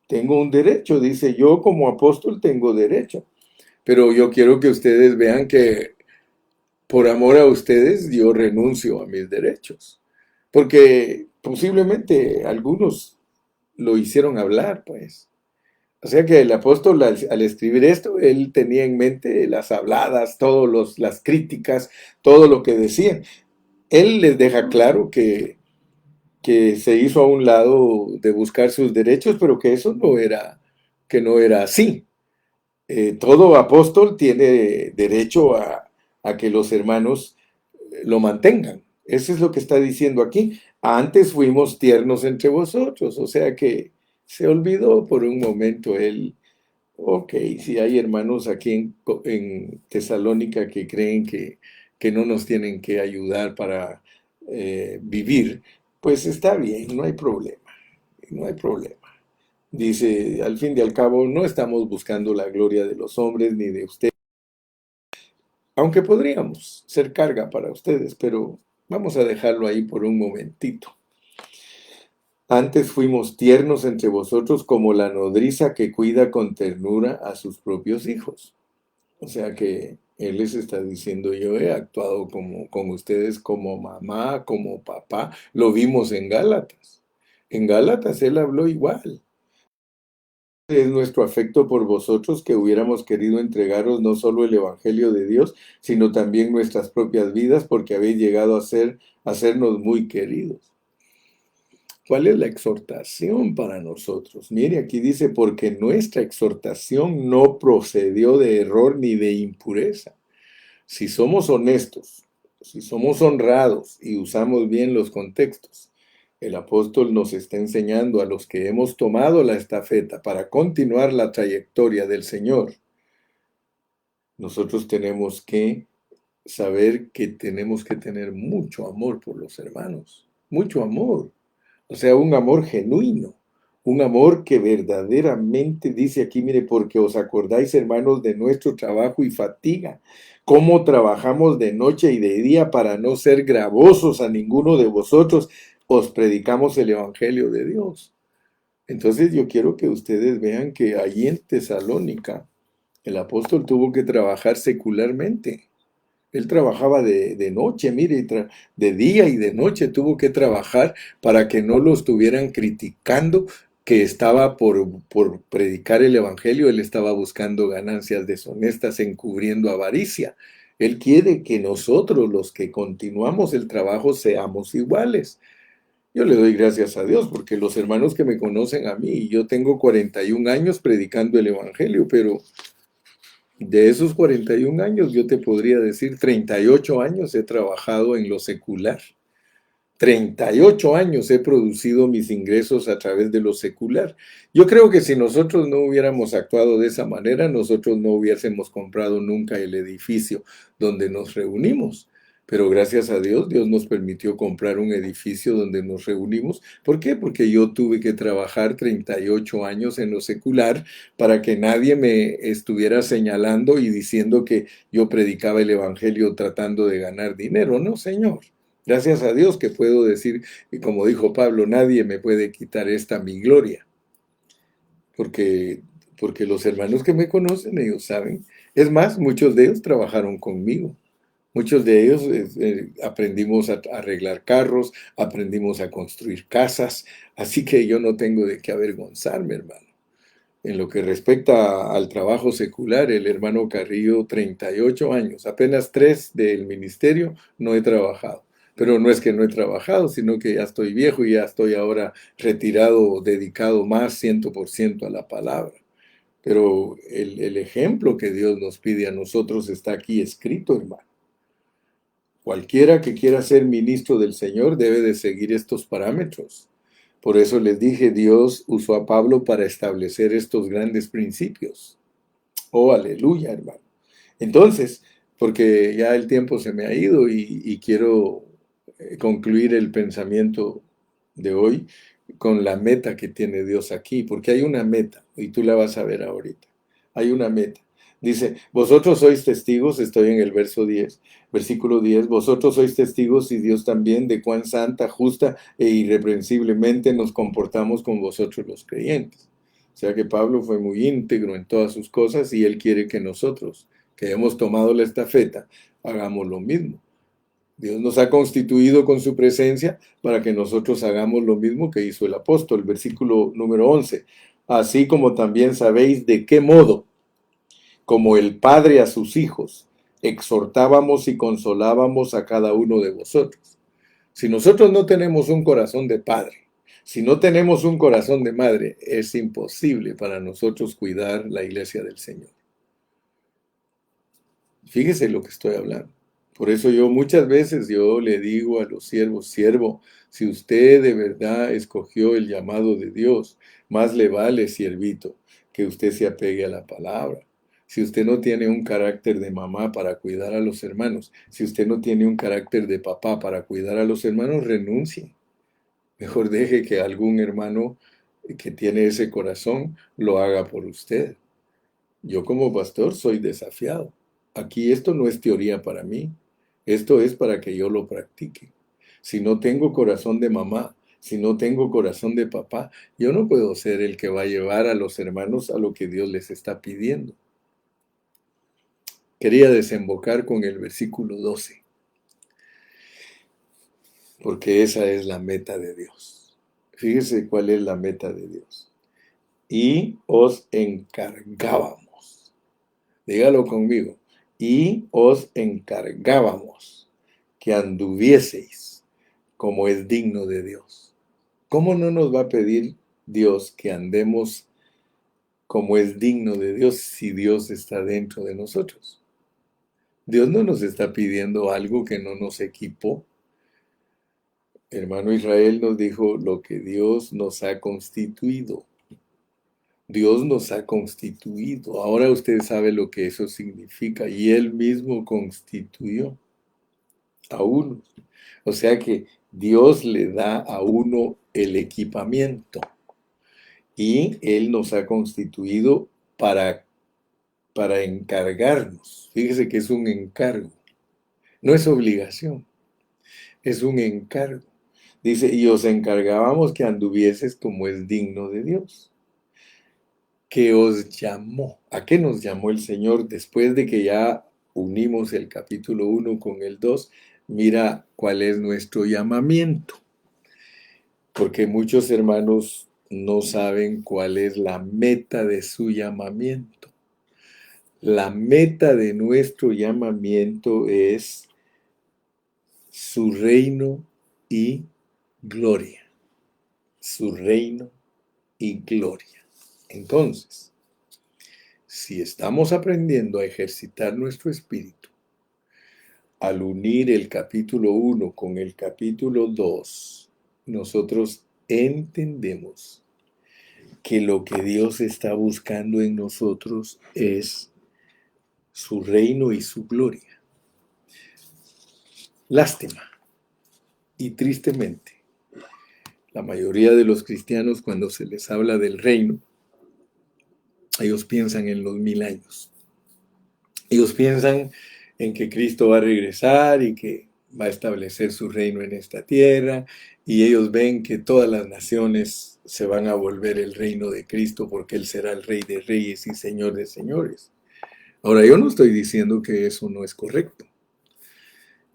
Tengo un derecho, dice, yo como apóstol tengo derecho. Pero yo quiero que ustedes vean que por amor a ustedes yo renuncio a mis derechos. Porque posiblemente algunos lo hicieron hablar, pues. O sea que el apóstol al escribir esto, él tenía en mente las habladas, las críticas, todo lo que decían. Él les deja claro que se hizo a un lado de buscar sus derechos, pero que eso que no era así. Todo apóstol tiene derecho a que los hermanos lo mantengan. Eso es lo que está diciendo aquí. Antes fuimos tiernos entre vosotros, o sea que se olvidó por un momento él. Ok, si hay hermanos aquí en Tesalónica que creen que no nos tienen que ayudar para vivir, pues está bien, no hay problema, no hay problema. Dice, al fin y al cabo, no estamos buscando la gloria de los hombres ni de ustedes, aunque podríamos ser carga para ustedes, pero vamos a dejarlo ahí por un momentito. Antes fuimos tiernos entre vosotros como la nodriza que cuida con ternura a sus propios hijos. O sea que él les está diciendo, yo he actuado con ustedes como mamá, como papá. Lo vimos en Gálatas. En Gálatas él habló igual. Es nuestro afecto por vosotros que hubiéramos querido entregaros no solo el Evangelio de Dios, sino también nuestras propias vidas, porque habéis llegado a sernos muy queridos. ¿Cuál es la exhortación para nosotros? Mire, aquí dice, porque nuestra exhortación no procedió de error ni de impureza. Si somos honestos, Si somos honrados y usamos bien los contextos, el apóstol nos está enseñando a los que hemos tomado la estafeta para continuar la trayectoria del Señor. Nosotros tenemos que saber que tenemos que tener mucho amor por los hermanos, mucho amor, o sea, un amor genuino, un amor que verdaderamente dice aquí, mire, porque os acordáis, hermanos, de nuestro trabajo y fatiga, cómo trabajamos de noche y de día para no ser gravosos a ninguno de vosotros, os predicamos el Evangelio de Dios. Entonces yo quiero que ustedes vean que allí en Tesalónica el apóstol tuvo que trabajar secularmente. Él trabajaba de noche, mire, de día y de noche tuvo que trabajar para que no lo estuvieran criticando que estaba por predicar el evangelio, él estaba buscando ganancias deshonestas, encubriendo avaricia. Él quiere que nosotros, los que continuamos el trabajo, seamos iguales. Yo le doy gracias a Dios porque los hermanos que me conocen a mí, yo tengo 41 años predicando el evangelio, pero de esos 41 años, yo te podría decir, 38 años he trabajado en lo secular. 38 años he producido mis ingresos a través de lo secular. Yo creo que si nosotros no hubiéramos actuado de esa manera, nosotros no hubiésemos comprado nunca el edificio donde nos reunimos. Pero gracias a Dios, Dios nos permitió comprar un edificio donde nos reunimos. ¿Por qué? Porque yo tuve que trabajar 38 años en lo secular para que nadie me estuviera señalando y diciendo que yo predicaba el evangelio tratando de ganar dinero. No, Señor. Gracias a Dios que puedo decir, y como dijo Pablo, nadie me puede quitar esta mi gloria, porque, porque los hermanos que me conocen, ellos saben. Es más, muchos de ellos trabajaron conmigo. Muchos de ellos aprendimos a arreglar carros, aprendimos a construir casas, así que yo no tengo de qué avergonzarme, hermano. En lo que respecta al trabajo secular, el hermano Carrillo, 38 años, apenas 3 del ministerio, no he trabajado. Pero no es que no he trabajado, sino que ya estoy viejo y ya estoy ahora retirado, dedicado más 100% a la palabra. Pero el ejemplo que Dios nos pide a nosotros está aquí escrito, hermano. Cualquiera que quiera ser ministro del Señor debe de seguir estos parámetros. Por eso les dije, Dios usó a Pablo para establecer estos grandes principios. Oh, aleluya, hermano. Entonces, porque ya el tiempo se me ha ido y quiero concluir el pensamiento de hoy con la meta que tiene Dios aquí, porque hay una meta, y tú la vas a ver ahorita. Hay una meta. Dice, vosotros sois testigos, estoy en el versículo 10, vosotros sois testigos y Dios también de cuán santa, justa e irreprensiblemente nos comportamos con vosotros los creyentes. O sea que Pablo fue muy íntegro en todas sus cosas y él quiere que nosotros, que hemos tomado la estafeta, hagamos lo mismo. Dios nos ha constituido con su presencia para que nosotros hagamos lo mismo que hizo el apóstol. Versículo número 11. Así como también sabéis de qué modo, como el Padre a sus hijos, exhortábamos y consolábamos a cada uno de vosotros. Si nosotros no tenemos un corazón de padre, si no tenemos un corazón de madre, es imposible para nosotros cuidar la iglesia del Señor. Fíjese lo que estoy hablando. Por eso yo muchas veces yo le digo a los siervos, siervo, si usted de verdad escogió el llamado de Dios, más le vale, siervito, que usted se apegue a la palabra. Si usted no tiene un carácter de mamá para cuidar a los hermanos, si usted no tiene un carácter de papá para cuidar a los hermanos, renuncie. Mejor deje que algún hermano que tiene ese corazón lo haga por usted. Yo como pastor soy desafiado. Aquí esto no es teoría para mí, esto es para que yo lo practique. Si no tengo corazón de mamá, si no tengo corazón de papá, yo no puedo ser el que va a llevar a los hermanos a lo que Dios les está pidiendo. Quería desembocar con el versículo 12, porque esa es la meta de Dios. Fíjese cuál es la meta de Dios. Y os encargábamos. Dígalo conmigo. Y os encargábamos que anduvieseis como es digno de Dios. ¿Cómo no nos va a pedir Dios que andemos como es digno de Dios si Dios está dentro de nosotros? Dios no nos está pidiendo algo que no nos equipó. Hermano Israel nos dijo lo que Dios nos ha constituido. Dios nos ha constituido. Ahora usted sabe lo que eso significa. Y Él mismo constituyó a uno. O sea que Dios le da a uno el equipamiento. Y Él nos ha constituido para, para encargarnos. Fíjese que es un encargo. No es obligación, es un encargo. Dice, y os encargábamos que anduvieses como es digno de Dios, que os llamó. ¿A qué nos llamó el Señor después de que ya unimos el capítulo 1 con el 2? Mira cuál es nuestro llamamiento, porque muchos hermanos no saben cuál es la meta de su llamamiento. La meta de nuestro llamamiento es su reino y gloria. Su reino y gloria. Entonces, si estamos aprendiendo a ejercitar nuestro espíritu, al unir el capítulo 1 con el capítulo 2, nosotros entendemos que lo que Dios está buscando en nosotros es su reino y su gloria. Lástima y tristemente, la mayoría de los cristianos cuando se les habla del reino, ellos piensan en los 1000 años. Ellos piensan en que Cristo va a regresar y que va a establecer su reino en esta tierra, y ellos ven que todas las naciones se van a volver el reino de Cristo porque Él será el Rey de Reyes y Señor de Señores. Ahora, yo no estoy diciendo que eso no es correcto.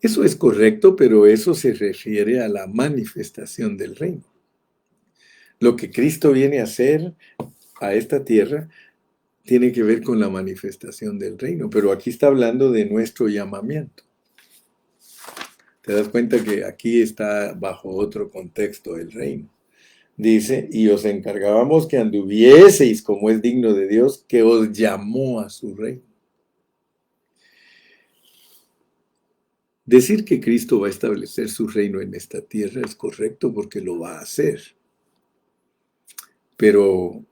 Eso es correcto, pero eso se refiere a la manifestación del reino. Lo que Cristo viene a hacer a esta tierra tiene que ver con la manifestación del reino, pero aquí está hablando de nuestro llamamiento. Te das cuenta que aquí está bajo otro contexto el reino. Dice, y os encargábamos que anduvieseis como es digno de Dios, que os llamó a su reino. Decir que Cristo va a establecer su reino en esta tierra es correcto porque lo va a hacer. Pero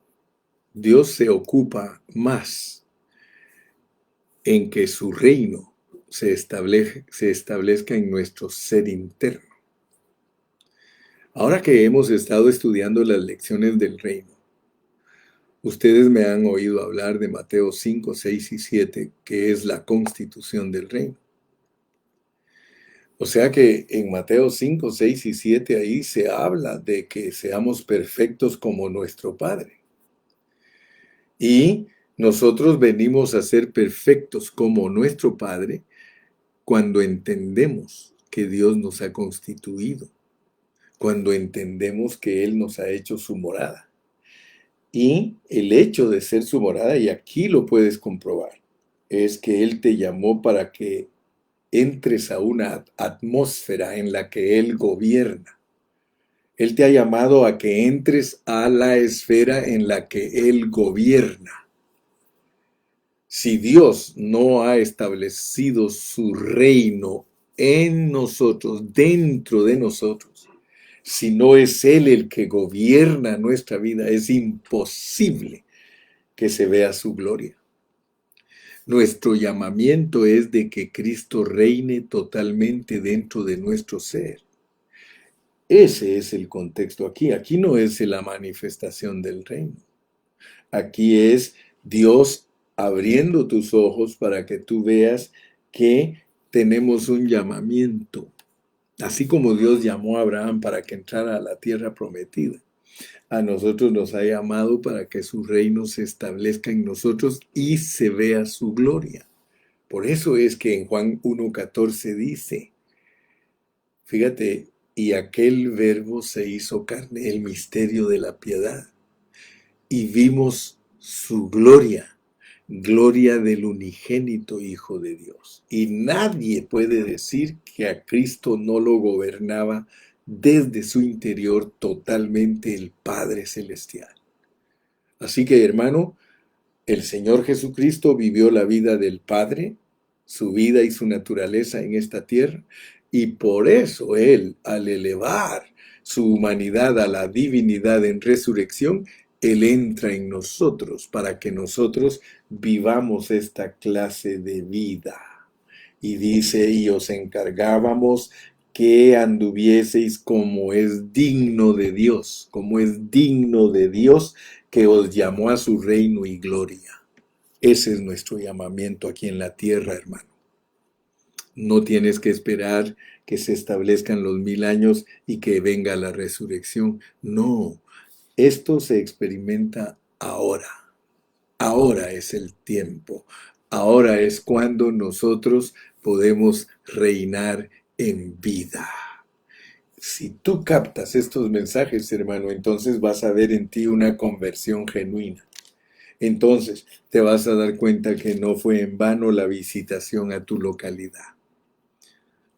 Dios se ocupa más en que su reino se establezca en nuestro ser interno. Ahora que hemos estado estudiando las lecciones del reino, ustedes me han oído hablar de Mateo 5, 6 y 7, que es la constitución del reino. O sea que en Mateo 5, 6 y 7 ahí se habla de que seamos perfectos como nuestro Padre. Y nosotros venimos a ser perfectos como nuestro Padre cuando entendemos que Dios nos ha constituido, cuando entendemos que Él nos ha hecho su morada. Y el hecho de ser su morada, y aquí lo puedes comprobar, es que Él te llamó para que entres a una atmósfera en la que Él gobierna. Él te ha llamado a que entres a la esfera en la que Él gobierna. Si Dios no ha establecido su reino en nosotros, dentro de nosotros, si no es Él el que gobierna nuestra vida, es imposible que se vea su gloria. Nuestro llamamiento es de que Cristo reine totalmente dentro de nuestro ser. Ese es el contexto aquí. Aquí no es la manifestación del reino. Aquí es Dios abriendo tus ojos para que tú veas que tenemos un llamamiento. Así como Dios llamó a Abraham para que entrara a la tierra prometida, a nosotros nos ha llamado para que su reino se establezca en nosotros y se vea su gloria. Por eso es que en Juan 1:14 dice, fíjate, y aquel verbo se hizo carne, el misterio de la piedad, y vimos su gloria, gloria del unigénito Hijo de Dios. Y nadie puede decir que a Cristo no lo gobernaba desde su interior totalmente el Padre Celestial. Así que, hermano, el Señor Jesucristo vivió la vida del Padre su vida y su naturaleza en esta tierra. Y por eso Él, al elevar su humanidad a la divinidad en resurrección, Él entra en nosotros para que nosotros vivamos esta clase de vida. Y dice, y os encargábamos que anduvieseis como es digno de Dios, como es digno de Dios que os llamó a su reino y gloria. Ese es nuestro llamamiento aquí en la tierra, hermano. No tienes que esperar que se establezcan los 1000 años y que venga la resurrección. No, esto se experimenta ahora. Ahora es el tiempo. Ahora es cuando nosotros podemos reinar en vida. Si tú captas estos mensajes, hermano, entonces vas a ver en ti una conversión genuina. Entonces te vas a dar cuenta que no fue en vano la visitación a tu localidad.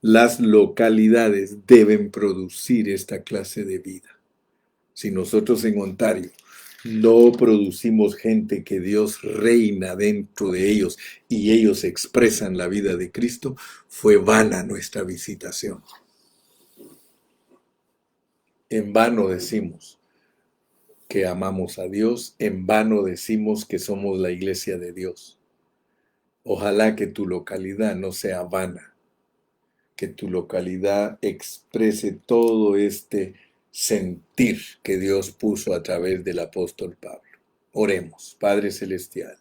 Las localidades deben producir esta clase de vida. Si nosotros en Ontario no producimos gente que Dios reina dentro de ellos y ellos expresan la vida de Cristo, fue vana nuestra visitación. En vano decimos que amamos a Dios, en vano decimos que somos la iglesia de Dios. Ojalá que tu localidad no sea vana, que tu localidad exprese todo este sentir que Dios puso a través del apóstol Pablo. Oremos, Padre Celestial.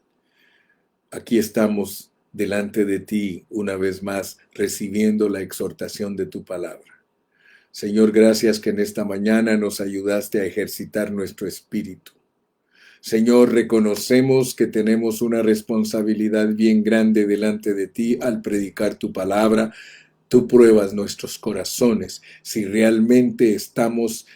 Aquí estamos delante de ti una vez más recibiendo la exhortación de tu palabra. Señor, gracias que en esta mañana nos ayudaste a ejercitar nuestro espíritu. Señor, reconocemos que tenemos una responsabilidad bien grande delante de ti al predicar tu palabra. Tú pruebas nuestros corazones, si realmente estamos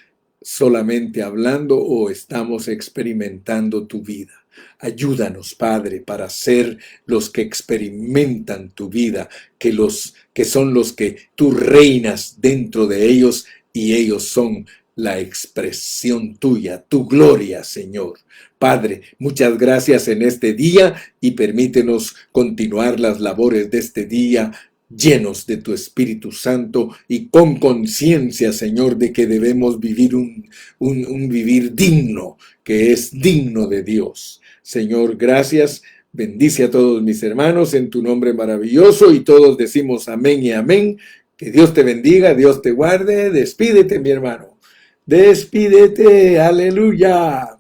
solamente hablando o estamos experimentando tu vida. Ayúdanos, Padre, para ser los que experimentan tu vida, que son los que tú reinas dentro de ellos y ellos son la expresión tuya, tu gloria, Señor. Padre, muchas gracias en este día y permítenos continuar las labores de este día llenos de tu Espíritu Santo y con conciencia, Señor, de que debemos vivir un vivir digno, que es digno de Dios. Señor, gracias. Bendice a todos mis hermanos en tu nombre maravilloso y todos decimos amén y amén. Que Dios te bendiga, Dios te guarde. Despídete, mi hermano. Despídete, aleluya.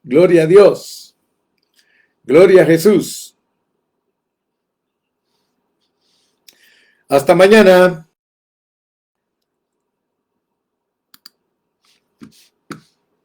Gloria a Dios. Gloria a Jesús. Hasta mañana.